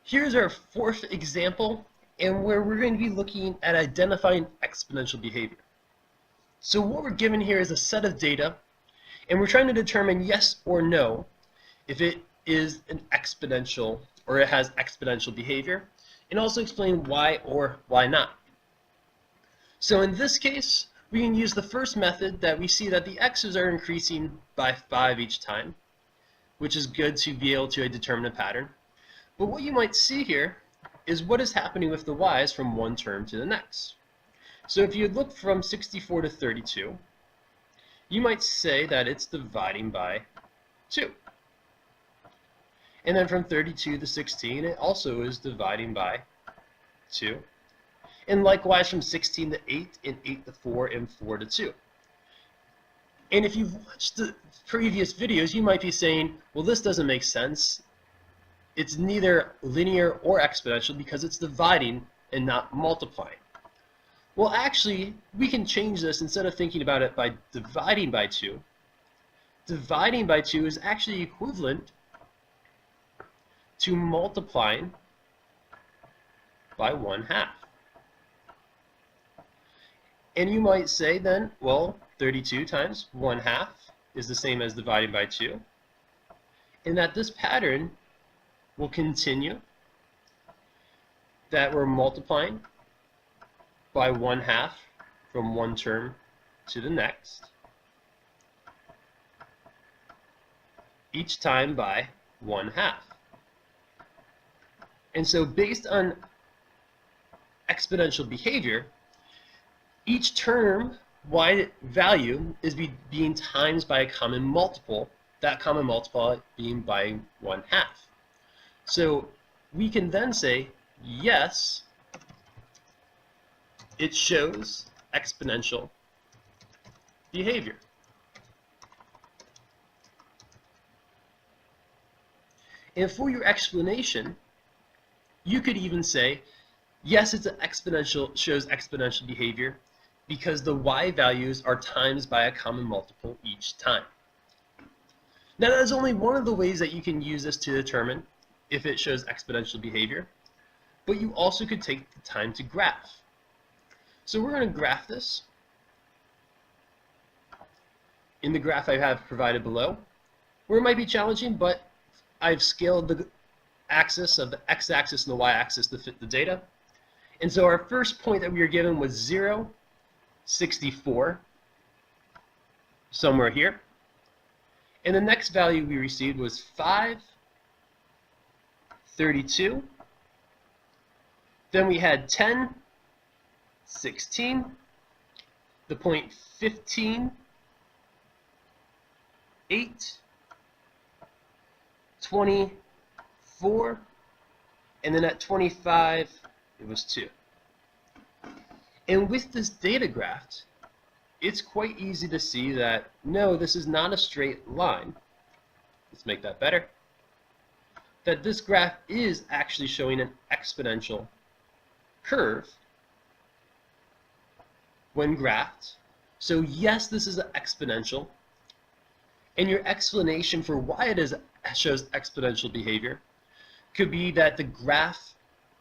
Here's our fourth example, and where we're going to be looking at identifying exponential behavior. So what we're given here is a set of data, and we're trying to determine yes or no if it is an exponential or it has exponential behavior, and also explain why or why not. So in this case, we can use the first method that we see that the x's are increasing by 5 each time, which is good to be able to determine a pattern. But what you might see here is what is happening with the y's from one term to the next. So if you look from 64 to 32, you might say that it's dividing by 2. And then from 32 to 16, it also is dividing by 2. And likewise from 16 to 8, and 8 to 4, and 4 to 2. And if you've watched the previous videos, you might be saying, well, this doesn't make sense. It's neither linear or exponential because it's dividing and not multiplying. Well, actually, we can change this. Instead of thinking about it by dividing by 2, dividing by 2 is actually equivalent to multiplying by 1/2. And you might say then, well, 32 times 1/2 is the same as dividing by 2, and that this pattern will continue, that we're multiplying by 1/2 from one term to the next, each time by 1/2. And so based on exponential behavior, each term y value is being times by a common multiple, that common multiple being by 1/2. So we can then say, yes, it shows exponential behavior. And for your explanation, you could even say, yes, it's an exponential, shows exponential behavior because the y values are times by a common multiple each time. Now, that is only one of the ways that you can use this to determine if it shows exponential behavior, but you also could take the time to graph. So we're going to graph this in the graph I have provided below, where it might be challenging, but I've scaled the axis of the x-axis and the y-axis to fit the data. And so our first point that we were given was 0, 64, somewhere here. And the next value we received was 5, 32. Then we had 10, 16, the point 15, 8, 24, and then at 25, it was 2. And with this data graph, it's quite easy to see that, no, this is not a straight line. Let's make that better. That this graph is actually showing an exponential curve when graphed. So yes, this is an exponential. And your explanation for why it shows exponential behavior could be that the graph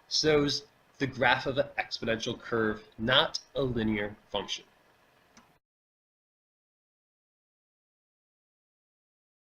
shows the graph of an exponential curve, not a linear function.